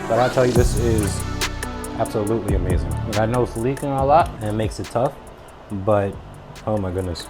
But I tell you, this is absolutely amazing. Like, I know it's leaking a lot and it makes it tough, but oh my goodness.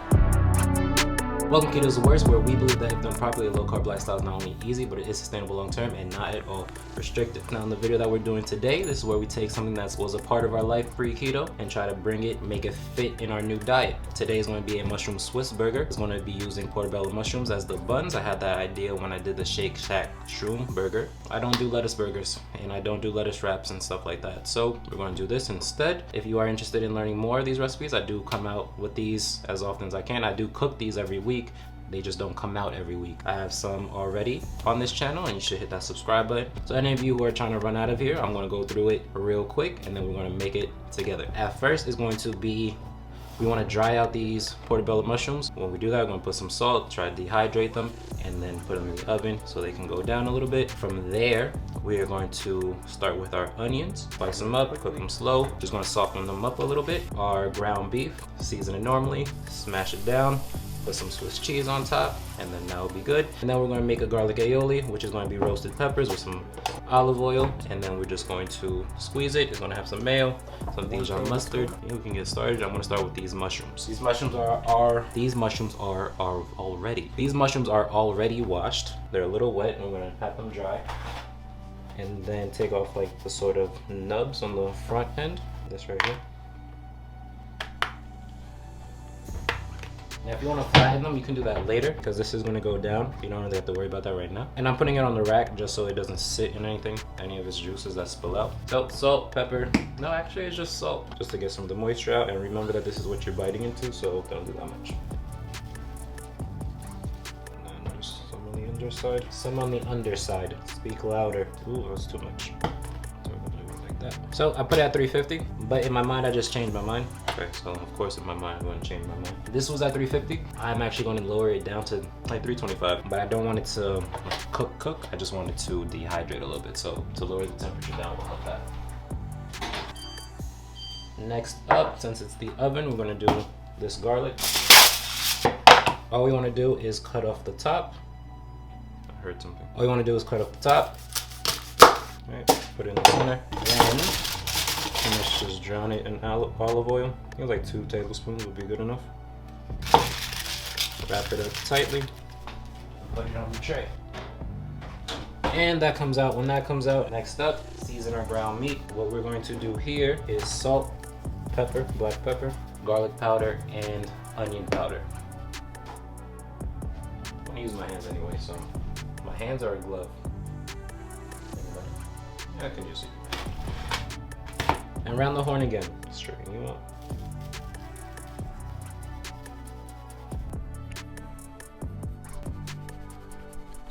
Welcome to Keto's the Worst, where we believe that if done properly, a low-carb lifestyle is not only easy, but it is sustainable long-term and not at all restrictive. Now, in the video that we're doing today, this is where we take something that was a part of our life pre-keto and try to bring it, make it fit in our new diet. Today is going to be a mushroom Swiss burger. It's going to be using portobello mushrooms as the buns. I had that idea when I did the Shake Shack shroom burger. I don't do lettuce burgers, and I don't do lettuce wraps and stuff like that. So we're going to do this instead. If you are interested in learning more of these recipes, I do come out with these as often as I can. I do cook these every week. They just don't come out every week. I have some already on this channel, and you should hit that subscribe button. So any of you who are trying to run out of here, I'm gonna go through it real quick, and then we're gonna make it together. At first, it's going to be, we wanna dry out these portobello mushrooms. When we do that, we're gonna put some salt, try to dehydrate them, and then put them in the oven so they can go down a little bit. From there, we are going to start with our onions, spice them up, cook them slow. Just gonna soften them up a little bit. Our ground beef, season it normally, smash it down, put some Swiss cheese on top, and then that'll be good. And then we're gonna make a garlic aioli, which is gonna be roasted peppers with some olive oil, and then we're just going to squeeze it. It's gonna have some mayo, some Dijon mustard. And we can get started. I'm gonna start with these mushrooms. These mushrooms are already washed. They're a little wet, and we're gonna pat them dry. And then take off like the sort of nubs on the front end, this right here. Now, if you want to flatten them, you can do that later, because this is going to go down. You don't really have to worry about that right now. And I'm putting it on the rack just so it doesn't sit in anything, any of its juices that spill out. So, salt, pepper. No, actually it's just salt, just to get some of the moisture out. And remember that this is what you're biting into, so don't do that much. And then just some on the underside. Some on the underside. Speak louder. Ooh, that was too much. So I put it at 350, but in my mind I just changed my mind. Okay, so of course in my mind I'm going to change my mind. This was at 350. I'm actually going to lower it down to like 325, but I don't want it to cook. I just want it to dehydrate a little bit. So to lower the temperature down, we'll have that. Next up, since it's the oven, we're going to do this garlic. All we want to do is cut off the top. I heard something. All you want to do is cut off the top. Right, put it in the center, then finish just drown it in olive oil. I think like 2 tablespoons would be good enough. Wrap it up tightly, put it on the tray. And that comes out. When that comes out, next up, season our ground meat. What we're going to do here is salt, pepper, black pepper, garlic powder, and onion powder. I'm gonna use my hands anyway, so my hands are a glove. I can use it. And round the horn again. Straighten you up.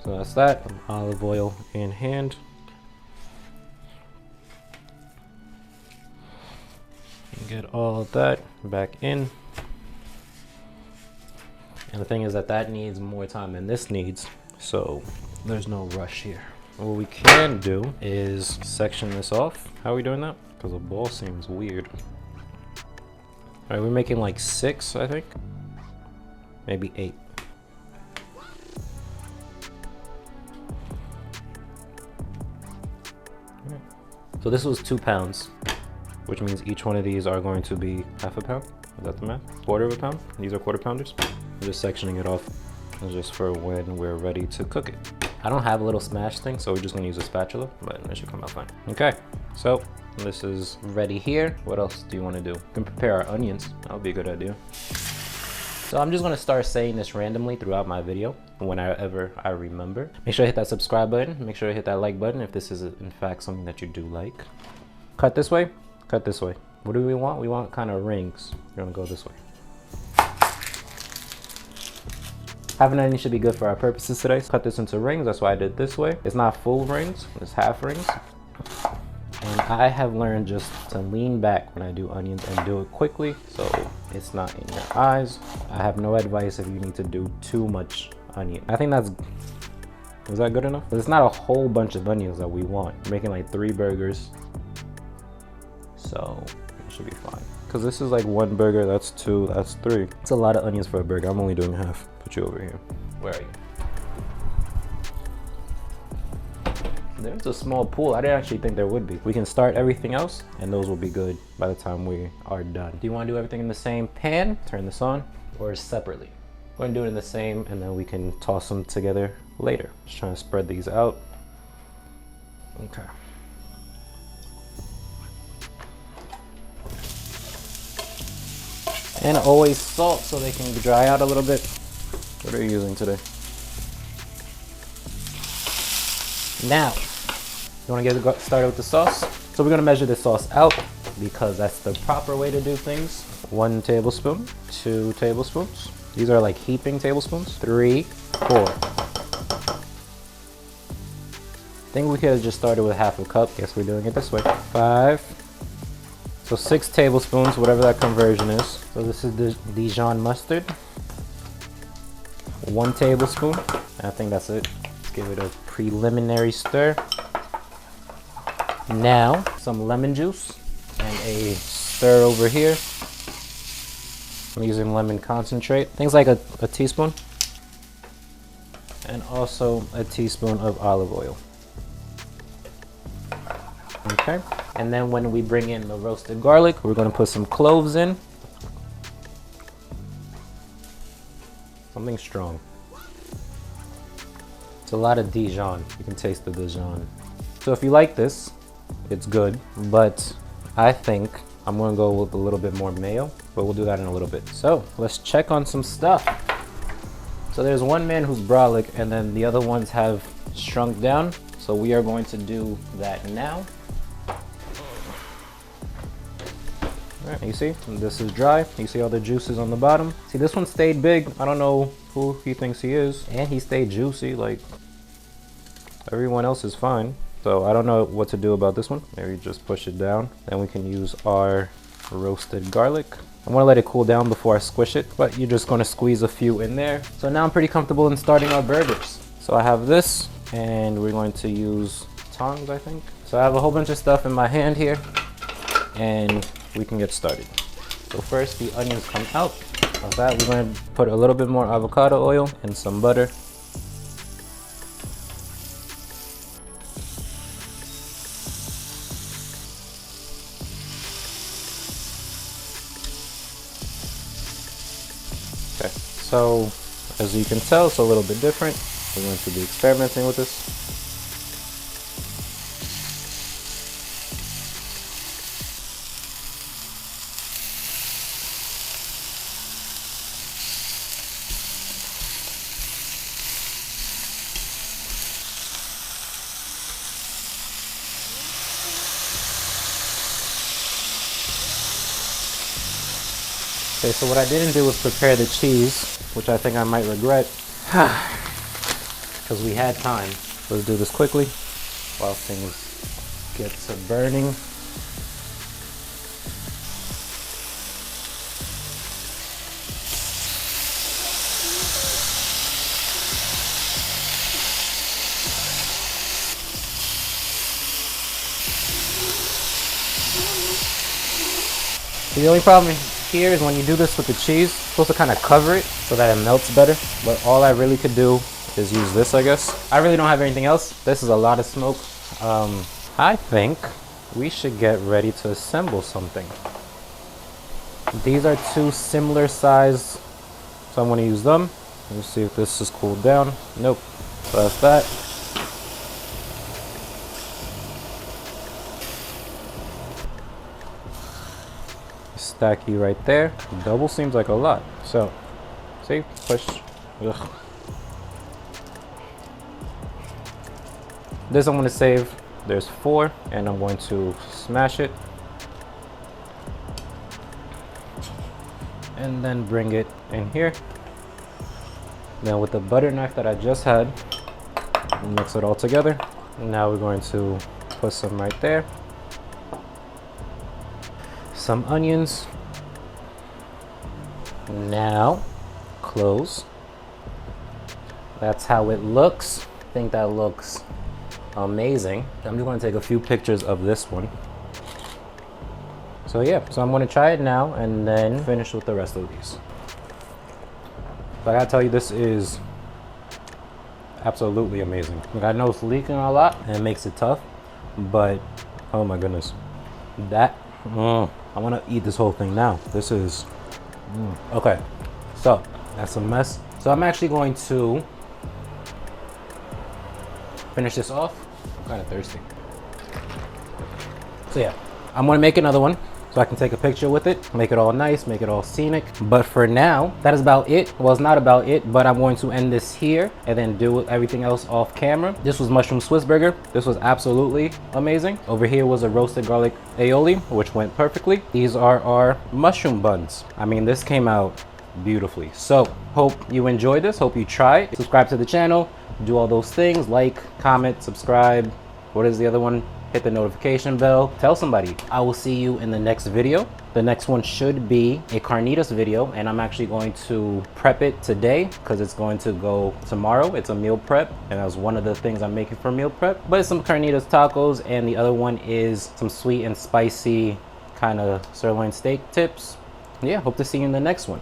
So that's that. Olive oil in hand. And get all of that back in. And the thing is that needs more time than this needs, so there's no rush here. What we can do is section this off. How are we doing that? Because a ball seems weird. All right, we're making like 6, I think. Maybe 8. Right. So this was 2 pounds, which means each one of these are going to be half a pound. Is that the math? Quarter of a pound? These are quarter pounders. I'm just sectioning it off just for when we're ready to cook it. I don't have a little smash thing, so we're just gonna use a spatula, but it should come out fine. Okay, so this is ready here. What else do you wanna do? We can prepare our onions. That would be a good idea. So I'm just gonna start saying this randomly throughout my video whenever I remember. Make sure to hit that subscribe button. Make sure to hit that like button if this is in fact something that you do like. Cut this way, cut this way. What do we want? We want kind of rings. We're gonna go this way. Half an onion should be good for our purposes today. Cut this into rings, that's why I did this way. It's not full rings, it's half rings. And I have learned just to lean back when I do onions and do it quickly so it's not in your eyes. I have no advice if you need to do too much onion. I think is that good enough? But it's not a whole bunch of onions that we want. We're making like 3 burgers, so it should be fine. Because this is like 1 burger, that's 2, that's 3. It's a lot of onions for a burger. I'm only doing half. Put you over here. Where are you? There's a small pool. I didn't actually think there would be. We can start everything else and those will be good by the time we are done. Do you want to do everything in the same pan, turn this on, or separately? We're gonna do it in the same and then we can toss them together later. Just trying to spread these out. Okay. And always salt so they can dry out a little bit. What are you using today? Now, you want to get started with the sauce? So we're going to measure the sauce out because that's the proper way to do things. 1 tablespoon, 2 tablespoons. These are like heaping tablespoons. 3, 4. I think we could have just started with half a cup. Guess we're doing it this way. 5. So 6 tablespoons, whatever that conversion is. So this is the Dijon mustard. 1 tablespoon. I think that's it. Let's give it a preliminary stir. Now, some lemon juice and a stir over here. I'm using lemon concentrate. Things like a teaspoon. And also a teaspoon of olive oil. Okay. And then when we bring in the roasted garlic, we're going to put some cloves in. Something strong. It's a lot of Dijon. You can taste the Dijon. So if you like this, it's good, but I think I'm going to go with a little bit more mayo, but we'll do that in a little bit. So let's check on some stuff. So there's one man who's brolic and then the other ones have shrunk down. So we are going to do that now. Alright, you see, this is dry. You see all the juices on the bottom. See, this one stayed big. I don't know who he thinks he is. And he stayed juicy, like everyone else is fine. So I don't know what to do about this one. Maybe just push it down. Then we can use our roasted garlic. I'm gonna let it cool down before I squish it, but you're just gonna squeeze a few in there. So now I'm pretty comfortable in starting our burgers. So I have this, and we're going to use tongs, I think. So I have a whole bunch of stuff in my hand here, and we can get started. So first the onions come out of that. We're going to put a little bit more avocado oil and some butter. Okay, so as you can tell, it's a little bit different. We're going to be experimenting with this. Okay, so what I didn't do was prepare the cheese, which I think I might regret, because we had time. Let's do this quickly while things get to burning. The only problem here is when you do this with the cheese, you're supposed to kind of cover it so that it melts better. But all I really could do is use this, I guess. I really don't have anything else. This is a lot of smoke. I think we should get ready to assemble something. These are 2 similar size, so I'm going to use them. Let's see if this is cooled down. Nope. So that's that. Stack you right there. Double seems like a lot. So, see, push. Ugh. This I'm going to save. There's 4, and I'm going to smash it. And then bring it in here. Now with the butter knife that I just had, mix it all together. Now we're going to put some right there. Some onions. Now, cloves. That's how it looks. I think that looks amazing. I'm just going to take a few pictures of this one. So yeah, so I'm going to try it now and then finish with the rest of these. But I gotta tell you, this is absolutely amazing. Like, I know it's leaking a lot and it makes it tough, but oh my goodness. That, I want to eat this whole thing now. This is, okay. So that's a mess. So I'm actually going to finish this off. I'm kind of thirsty. So yeah, I'm gonna make another one so I can take a picture with it, make it all nice, make it all scenic. But for now, that is about it. Well, it's not about it, but I'm going to end this here and then do everything else off camera. This was mushroom Swiss burger. This was absolutely amazing. Over here was a roasted garlic aioli, which went perfectly. These are our mushroom buns. I mean, this came out beautifully. So hope you enjoyed this, hope you try it. Subscribe to the channel, do all those things, like, comment, subscribe. What is the other one? Hit the notification bell, tell somebody. I will see you in the next video. The next one should be a carnitas video, and I'm actually going to prep it today because it's going to go tomorrow. It's a meal prep, and that was one of the things I'm making for meal prep. But it's some carnitas tacos, and the other one is some sweet and spicy kind of sirloin steak tips. Yeah, hope to see you in the next one.